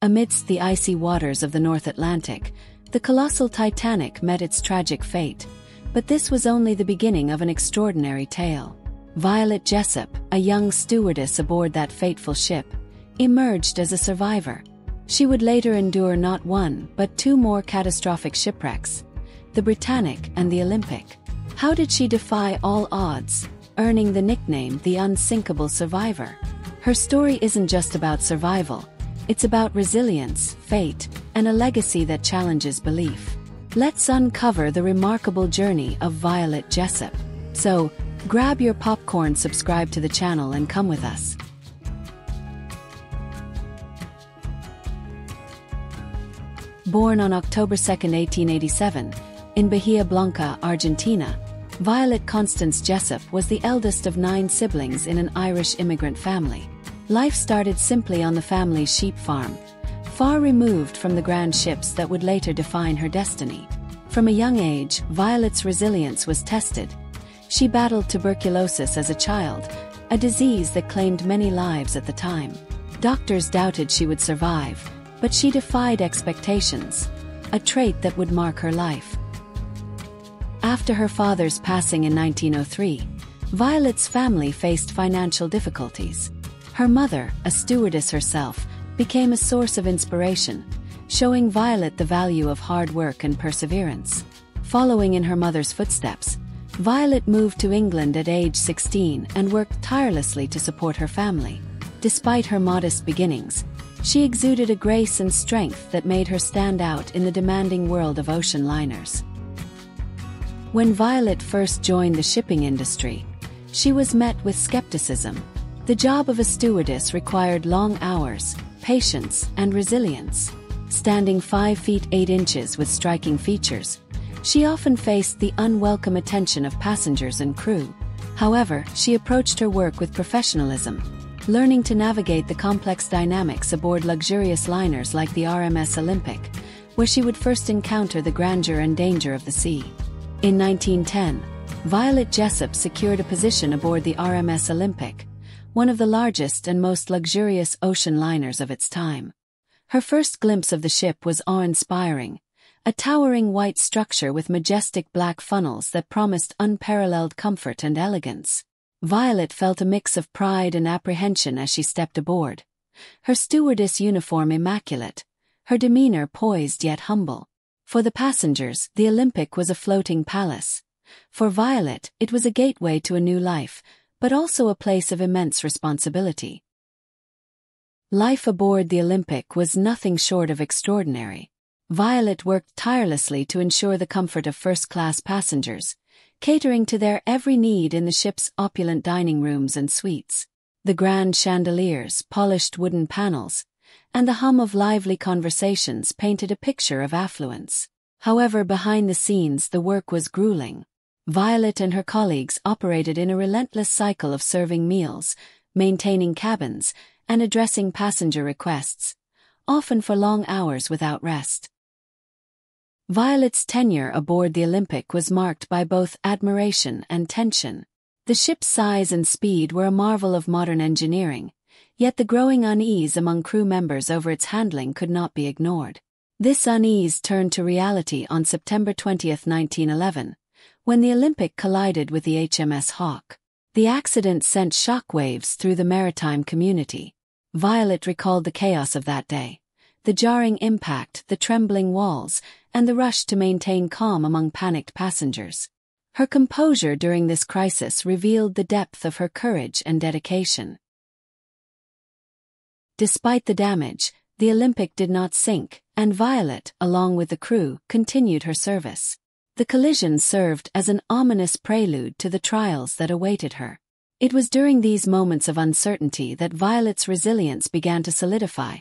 Amidst the icy waters of the North Atlantic, the colossal Titanic met its tragic fate. But this was only the beginning of an extraordinary tale. Violet Jessop, a young stewardess aboard that fateful ship, emerged as a survivor. She would later endure not one but two more catastrophic shipwrecks, the Britannic and the Olympic. How did she defy all odds, earning the nickname the Unsinkable Survivor? Her story isn't just about survival, it's about resilience, fate, and a legacy that challenges belief. Let's uncover the remarkable journey of Violet Jessop. So, grab your popcorn, subscribe to the channel, and come with us. Born on October 2, 1887, in Bahia Blanca, Argentina, Violet Constance Jessop was the eldest of 9 siblings in an Irish immigrant family. Life started simply on the family's sheep farm, far removed from the grand ships that would later define her destiny. From a young age, Violet's resilience was tested. She battled tuberculosis as a child, a disease that claimed many lives at the time. Doctors doubted she would survive, but she defied expectations, a trait that would mark her life. After her father's passing in 1903, Violet's family faced financial difficulties. Her mother, a stewardess herself, became a source of inspiration, showing Violet the value of hard work and perseverance. Following in her mother's footsteps, Violet moved to England at age 16 and worked tirelessly to support her family. Despite her modest beginnings, she exuded a grace and strength that made her stand out in the demanding world of ocean liners. When Violet first joined the shipping industry, she was met with skepticism. The job of a stewardess required long hours, patience, and resilience. Standing 5 feet 8 inches with striking features, she often faced the unwelcome attention of passengers and crew. However, she approached her work with professionalism, learning to navigate the complex dynamics aboard luxurious liners like the RMS Olympic, where she would first encounter the grandeur and danger of the sea. In 1910, Violet Jessop secured a position aboard the RMS Olympic, one of the largest and most luxurious ocean liners of its time. Her first glimpse of the ship was awe-inspiring, a towering white structure with majestic black funnels that promised unparalleled comfort and elegance. Violet felt a mix of pride and apprehension as she stepped aboard, her stewardess uniform immaculate, her demeanor poised yet humble. For the passengers, the Olympic was a floating palace. For Violet, it was a gateway to a new life, but also a place of immense responsibility. Life aboard the Olympic was nothing short of extraordinary. Violet worked tirelessly to ensure the comfort of first-class passengers, catering to their every need in the ship's opulent dining rooms and suites. The grand chandeliers, polished wooden panels, and the hum of lively conversations painted a picture of affluence. However, behind the scenes the work was grueling. Violet and her colleagues operated in a relentless cycle of serving meals, maintaining cabins, and addressing passenger requests, often for long hours without rest. Violet's tenure aboard the Olympic was marked by both admiration and tension. The ship's size and speed were a marvel of modern engineering, yet the growing unease among crew members over its handling could not be ignored. This unease turned to reality on September 20, 1911, when the Olympic collided with the HMS Hawke. The accident sent shockwaves through the maritime community. Violet recalled the chaos of that day, the jarring impact, the trembling walls, and the rush to maintain calm among panicked passengers. Her composure during this crisis revealed the depth of her courage and dedication. Despite the damage, the Olympic did not sink, and Violet, along with the crew, continued her service. The collision served as an ominous prelude to the trials that awaited her. It was during these moments of uncertainty that Violet's resilience began to solidify,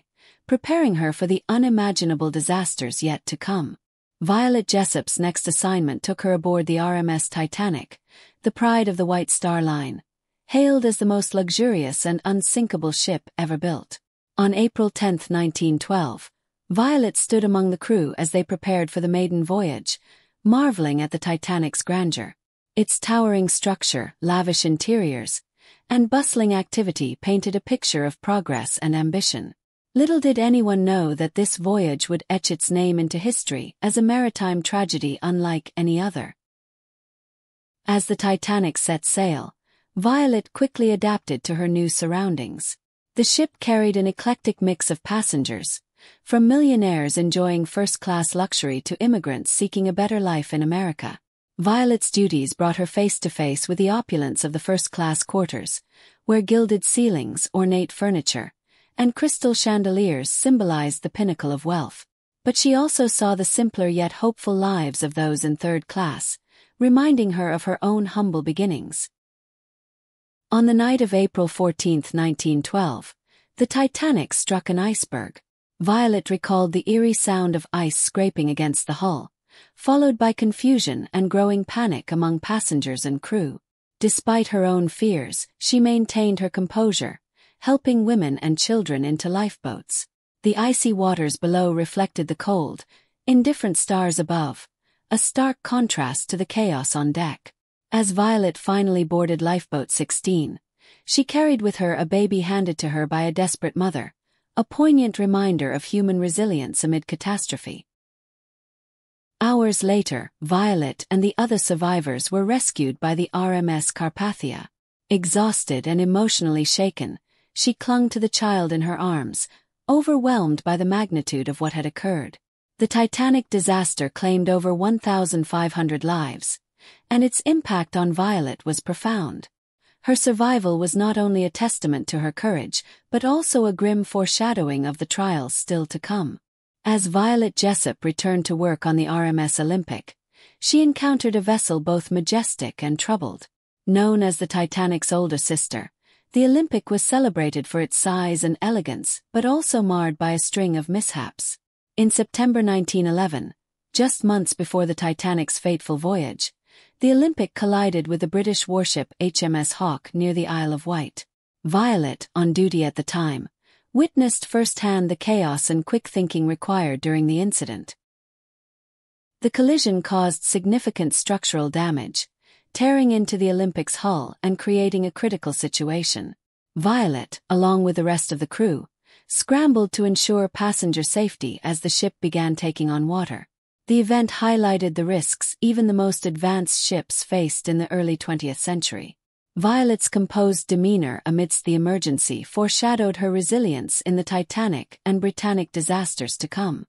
preparing her for the unimaginable disasters yet to come. Violet Jessop's next assignment took her aboard the RMS Titanic, the pride of the White Star Line, hailed as the most luxurious and unsinkable ship ever built. On April 10, 1912, Violet stood among the crew as they prepared for the maiden voyage, marveling at the Titanic's grandeur. Its towering structure, lavish interiors, and bustling activity painted a picture of progress and ambition. Little did anyone know that this voyage would etch its name into history as a maritime tragedy unlike any other. As the Titanic set sail, Violet quickly adapted to her new surroundings. The ship carried an eclectic mix of passengers, from millionaires enjoying first-class luxury to immigrants seeking a better life in America. Violet's duties brought her face to face with the opulence of the first-class quarters, where gilded ceilings, ornate furniture, and crystal chandeliers symbolized the pinnacle of wealth. But she also saw the simpler yet hopeful lives of those in third class, reminding her of her own humble beginnings. On the night of April 14, 1912, the Titanic struck an iceberg. Violet recalled the eerie sound of ice scraping against the hull, followed by confusion and growing panic among passengers and crew. Despite her own fears, she maintained her composure, helping women and children into lifeboats. The icy waters below reflected the cold, indifferent stars above, a stark contrast to the chaos on deck. As Violet finally boarded Lifeboat 16, she carried with her a baby handed to her by a desperate mother, a poignant reminder of human resilience amid catastrophe. Hours later, Violet and the other survivors were rescued by the RMS Carpathia. Exhausted and emotionally shaken, she clung to the child in her arms, overwhelmed by the magnitude of what had occurred. The Titanic disaster claimed over 1,500 lives, and its impact on Violet was profound. Her survival was not only a testament to her courage, but also a grim foreshadowing of the trials still to come. As Violet Jessop returned to work on the RMS Olympic, she encountered a vessel both majestic and troubled. Known as the Titanic's older sister, the Olympic was celebrated for its size and elegance, but also marred by a string of mishaps. In September 1911, just months before the Titanic's fateful voyage, the Olympic collided with the British warship HMS Hawke near the Isle of Wight. Violet, on duty at the time, witnessed firsthand the chaos and quick thinking required during the incident. The collision caused significant structural damage, tearing into the Olympic's hull and creating a critical situation. Violet, along with the rest of the crew, scrambled to ensure passenger safety as the ship began taking on water. The event highlighted the risks even the most advanced ships faced in the early 20th century. Violet's composed demeanor amidst the emergency foreshadowed her resilience in the Titanic and Britannic disasters to come.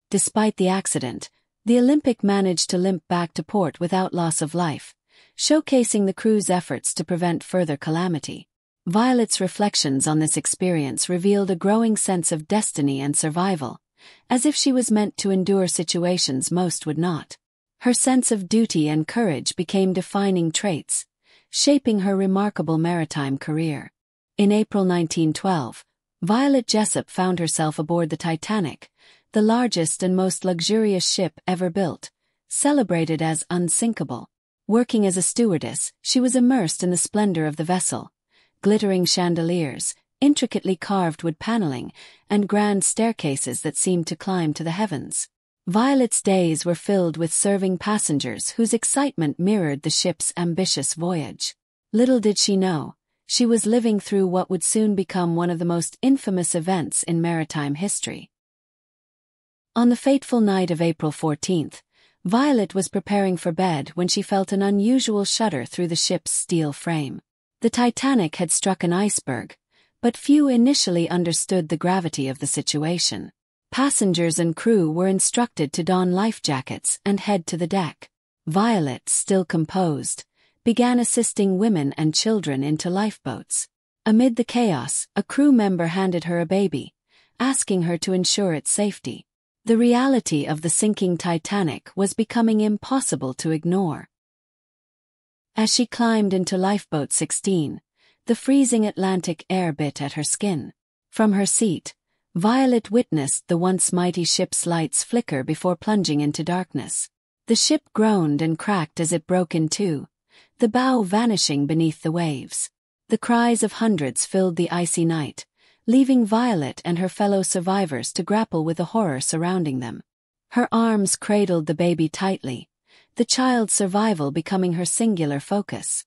Despite the accident, the Olympic managed to limp back to port without loss of life, showcasing the crew's efforts to prevent further calamity. Violet's reflections on this experience revealed a growing sense of destiny and survival, as if she was meant to endure situations most would not. Her sense of duty and courage became defining traits, shaping her remarkable maritime career. In April 1912, Violet Jessop found herself aboard the Titanic, the largest and most luxurious ship ever built, celebrated as unsinkable. Working as a stewardess, she was immersed in the splendor of the vessel. Glittering chandeliers, intricately carved wood paneling, and grand staircases that seemed to climb to the heavens. Violet's days were filled with serving passengers whose excitement mirrored the ship's ambitious voyage. Little did she know, she was living through what would soon become one of the most infamous events in maritime history. On the fateful night of April 14th, Violet was preparing for bed when she felt an unusual shudder through the ship's steel frame. The Titanic had struck an iceberg, but few initially understood the gravity of the situation. Passengers and crew were instructed to don life jackets and head to the deck. Violet, still composed, began assisting women and children into lifeboats. Amid the chaos, a crew member handed her a baby, asking her to ensure its safety. The reality of the sinking Titanic was becoming impossible to ignore. As she climbed into Lifeboat 16, the freezing Atlantic air bit at her skin. From her seat, Violet witnessed the once mighty ship's lights flicker before plunging into darkness. The ship groaned and cracked as it broke in two, the bow vanishing beneath the waves. The cries of hundreds filled the icy night, leaving Violet and her fellow survivors to grapple with the horror surrounding them. Her arms cradled the baby tightly, the child's survival becoming her singular focus.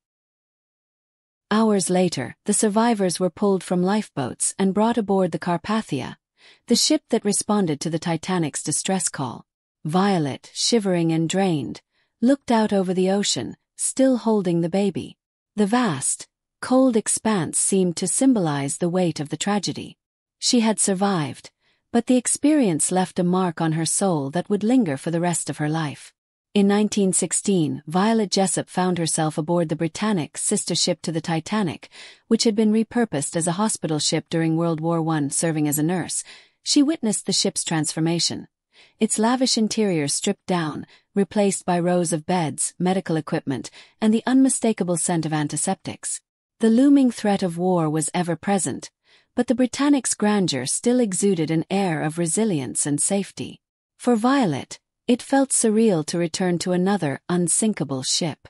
Hours later, the survivors were pulled from lifeboats and brought aboard the Carpathia, the ship that responded to the Titanic's distress call. Violet, shivering and drained, looked out over the ocean, still holding the baby. The vast, cold expanse seemed to symbolize the weight of the tragedy. She had survived, but the experience left a mark on her soul that would linger for the rest of her life. In 1916, Violet Jessop found herself aboard the Britannic, sister ship to the Titanic, which had been repurposed as a hospital ship during World War I. Serving as a nurse, she witnessed the ship's transformation. Its lavish interior stripped down, replaced by rows of beds, medical equipment, and the unmistakable scent of antiseptics. The looming threat of war was ever present, but the Britannic's grandeur still exuded an air of resilience and safety. For Violet, it felt surreal to return to another unsinkable ship.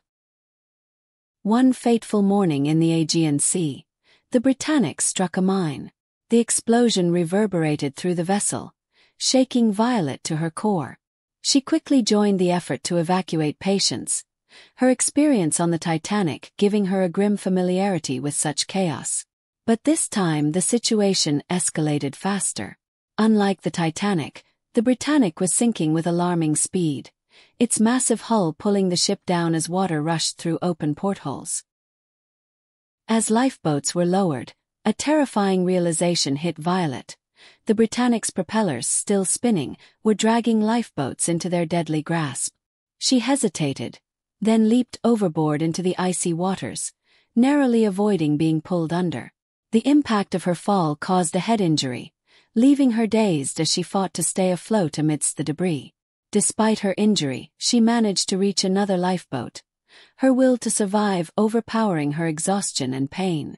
One fateful morning in the Aegean Sea, the Britannic struck a mine. The explosion reverberated through the vessel, shaking Violet to her core. She quickly joined the effort to evacuate patients, her experience on the Titanic giving her a grim familiarity with such chaos. But this time the situation escalated faster. Unlike the Titanic, the Britannic was sinking with alarming speed, its massive hull pulling the ship down as water rushed through open portholes. As lifeboats were lowered, a terrifying realization hit Violet. The Britannic's propellers, still spinning, were dragging lifeboats into their deadly grasp. She hesitated, then leaped overboard into the icy waters, narrowly avoiding being pulled under. The impact of her fall caused a head injury, leaving her dazed as she fought to stay afloat amidst the debris. Despite her injury, she managed to reach another lifeboat, her will to survive overpowering her exhaustion and pain.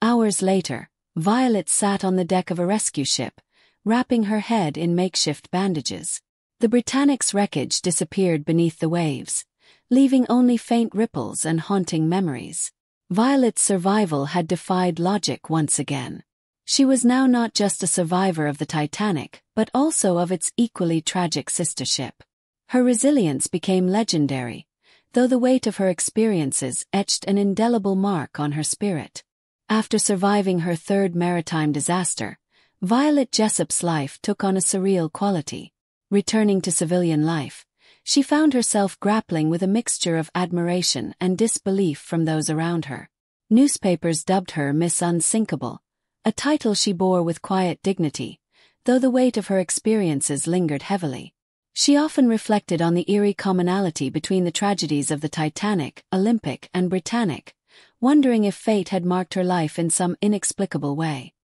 Hours later, Violet sat on the deck of a rescue ship, wrapping her head in makeshift bandages. The Britannic's wreckage disappeared beneath the waves, leaving only faint ripples and haunting memories. Violet's survival had defied logic once again. She was now not just a survivor of the Titanic, but also of its equally tragic sister ship. Her resilience became legendary, though the weight of her experiences etched an indelible mark on her spirit. After surviving her third maritime disaster, Violet Jessop's life took on a surreal quality. Returning to civilian life, she found herself grappling with a mixture of admiration and disbelief from those around her. Newspapers dubbed her Miss Unsinkable, a title she bore with quiet dignity, though the weight of her experiences lingered heavily. She often reflected on the eerie commonality between the tragedies of the Titanic, Olympic, and Britannic, wondering if fate had marked her life in some inexplicable way.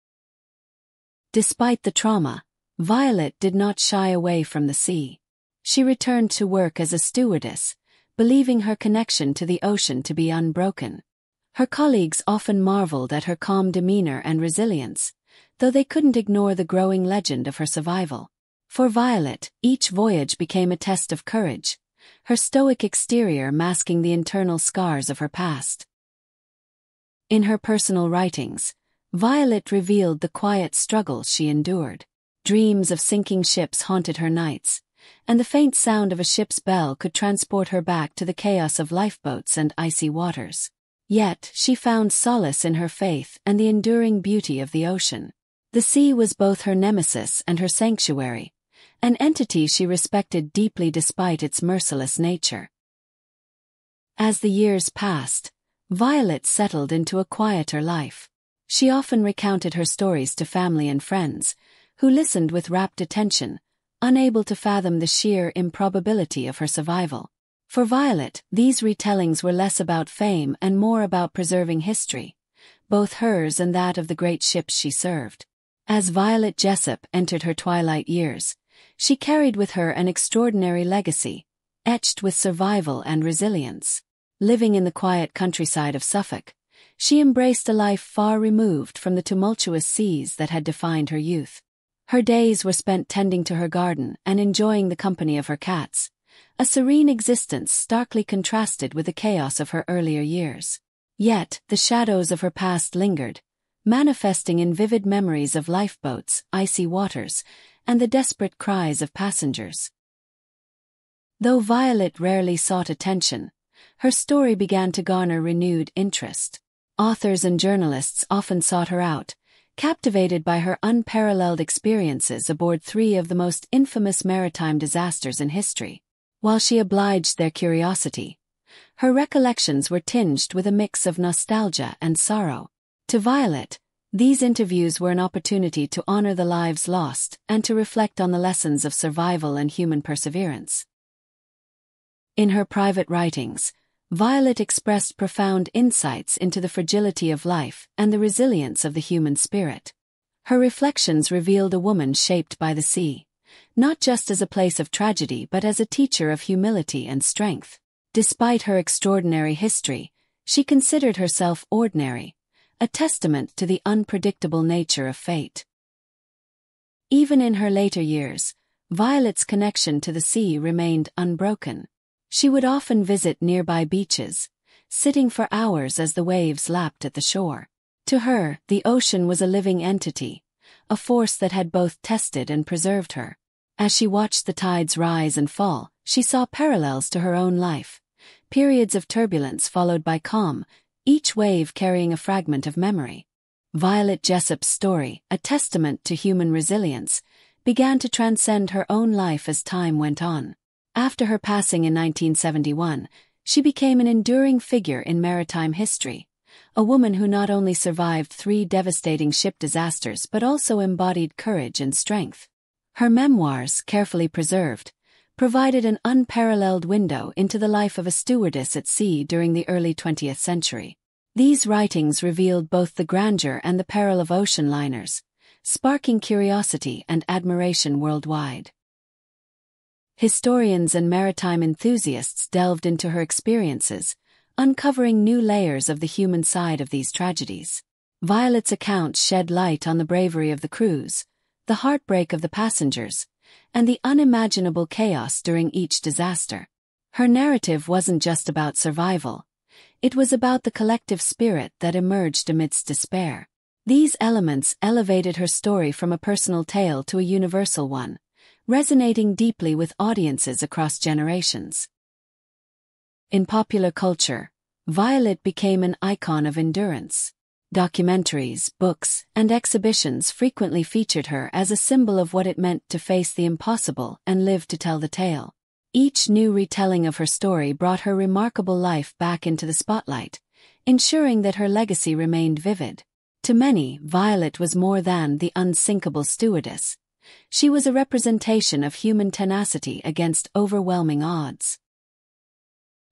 Despite the trauma, Violet did not shy away from the sea. She returned to work as a stewardess, believing her connection to the ocean to be unbroken. Her colleagues often marveled at her calm demeanor and resilience, though they couldn't ignore the growing legend of her survival. For Violet, each voyage became a test of courage, her stoic exterior masking the internal scars of her past. In her personal writings, Violet revealed the quiet struggles she endured. Dreams of sinking ships haunted her nights, and the faint sound of a ship's bell could transport her back to the chaos of lifeboats and icy waters. Yet, she found solace in her faith and the enduring beauty of the ocean. The sea was both her nemesis and her sanctuary, an entity she respected deeply despite its merciless nature. As the years passed, Violet settled into a quieter life. She often recounted her stories to family and friends, who listened with rapt attention, unable to fathom the sheer improbability of her survival. For Violet, these retellings were less about fame and more about preserving history, both hers and that of the great ships she served. As Violet Jessop entered her twilight years, she carried with her an extraordinary legacy, etched with survival and resilience. Living in the quiet countryside of Suffolk, she embraced a life far removed from the tumultuous seas that had defined her youth. Her days were spent tending to her garden and enjoying the company of her cats, a serene existence starkly contrasted with the chaos of her earlier years. Yet, the shadows of her past lingered, manifesting in vivid memories of lifeboats, icy waters, and the desperate cries of passengers. Though Violet rarely sought attention, her story began to garner renewed interest. Authors and journalists often sought her out, captivated by her unparalleled experiences aboard three of the most infamous maritime disasters in history. While she obliged their curiosity, her recollections were tinged with a mix of nostalgia and sorrow. To Violet, these interviews were an opportunity to honor the lives lost and to reflect on the lessons of survival and human perseverance. In her private writings, Violet expressed profound insights into the fragility of life and the resilience of the human spirit. Her reflections revealed a woman shaped by the sea, not just as a place of tragedy but as a teacher of humility and strength. Despite her extraordinary history, she considered herself ordinary, a testament to the unpredictable nature of fate. Even in her later years, Violet's connection to the sea remained unbroken. She would often visit nearby beaches, sitting for hours as the waves lapped at the shore. To her, the ocean was a living entity, a force that had both tested and preserved her. As she watched the tides rise and fall, she saw parallels to her own life, periods of turbulence followed by calm, each wave carrying a fragment of memory. Violet Jessop's story, a testament to human resilience, began to transcend her own life as time went on. After her passing in 1971, she became an enduring figure in maritime history, a woman who not only survived 3 devastating ship disasters but also embodied courage and strength. Her memoirs, carefully preserved, provided an unparalleled window into the life of a stewardess at sea during the early 20th century. These writings revealed both the grandeur and the peril of ocean liners, sparking curiosity and admiration worldwide. Historians and maritime enthusiasts delved into her experiences, uncovering new layers of the human side of these tragedies. Violet's accounts shed light on the bravery of the crews, the heartbreak of the passengers, and the unimaginable chaos during each disaster. Her narrative wasn't just about survival. It was about the collective spirit that emerged amidst despair. These elements elevated her story from a personal tale to a universal one, resonating deeply with audiences across generations. In popular culture, Violet became an icon of endurance. Documentaries, books, and exhibitions frequently featured her as a symbol of what it meant to face the impossible and live to tell the tale. Each new retelling of her story brought her remarkable life back into the spotlight, ensuring that her legacy remained vivid. To many, Violet was more than the unsinkable stewardess. She was a representation of human tenacity against overwhelming odds.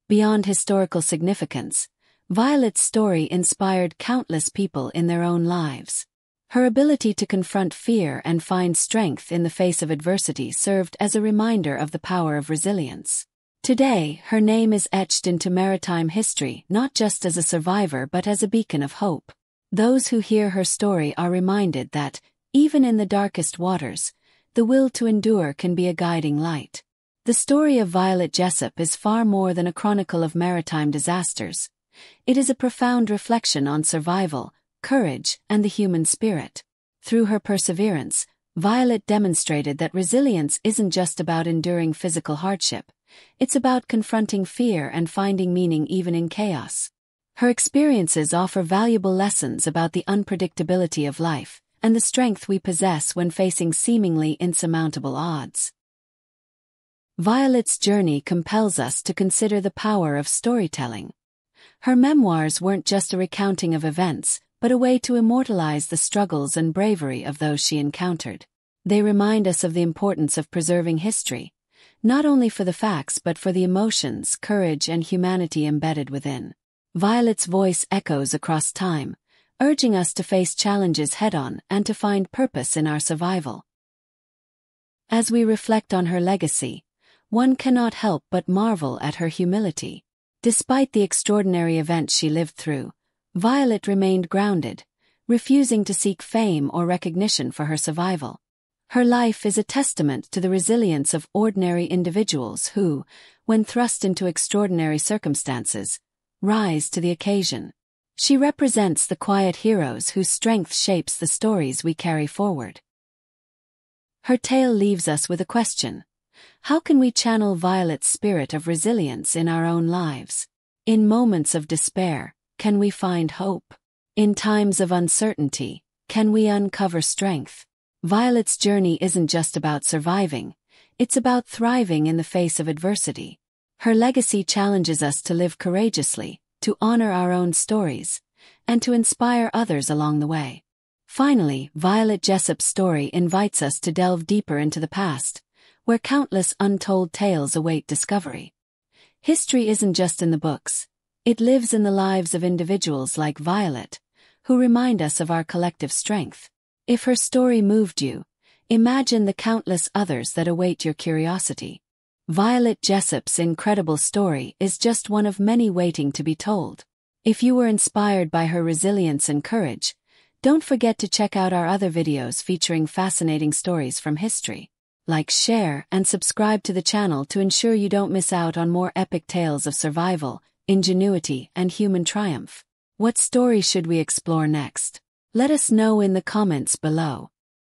Beyond historical significance, Violet's story inspired countless people in their own lives. Her ability to confront fear and find strength in the face of adversity served as a reminder of the power of resilience. Today, her name is etched into maritime history not just as a survivor but as a beacon of hope. Those who hear her story are reminded that, even in the darkest waters, the will to endure can be a guiding light. The story of Violet Jessop is far more than a chronicle of maritime disasters. It is a profound reflection on survival, courage, and the human spirit. Through her perseverance, Violet demonstrated that resilience isn't just about enduring physical hardship. It's about confronting fear and finding meaning even in chaos. Her experiences offer valuable lessons about the unpredictability of life and the strength we possess when facing seemingly insurmountable odds. Violet's journey compels us to consider the power of storytelling. Her memoirs weren't just a recounting of events, but a way to immortalize the struggles and bravery of those she encountered. They remind us of the importance of preserving history, not only for the facts but for the emotions, courage, and humanity embedded within. Violet's voice echoes across time, urging us to face challenges head-on and to find purpose in our survival. As we reflect on her legacy, one cannot help but marvel at her humility. Despite the extraordinary events she lived through, Violet remained grounded, refusing to seek fame or recognition for her survival. Her life is a testament to the resilience of ordinary individuals who, when thrust into extraordinary circumstances, rise to the occasion. She represents the quiet heroes whose strength shapes the stories we carry forward. Her tale leaves us with a question. How can we channel Violet's spirit of resilience in our own lives? In moments of despair, can we find hope? In times of uncertainty, can we uncover strength? Violet's journey isn't just about surviving, it's about thriving in the face of adversity. Her legacy challenges us to live courageously, to honor our own stories, and to inspire others along the way. Finally, Violet Jessop's story invites us to delve deeper into the past, where countless untold tales await discovery. History isn't just in the books, it lives in the lives of individuals like Violet, who remind us of our collective strength. If her story moved you, imagine the countless others that await your curiosity. Violet Jessop's incredible story is just one of many waiting to be told. If you were inspired by her resilience and courage, don't forget to check out our other videos featuring fascinating stories from history. Like, share, and subscribe to the channel to ensure you don't miss out on more epic tales of survival, ingenuity, and human triumph. What story should we explore next? Let us know in the comments below.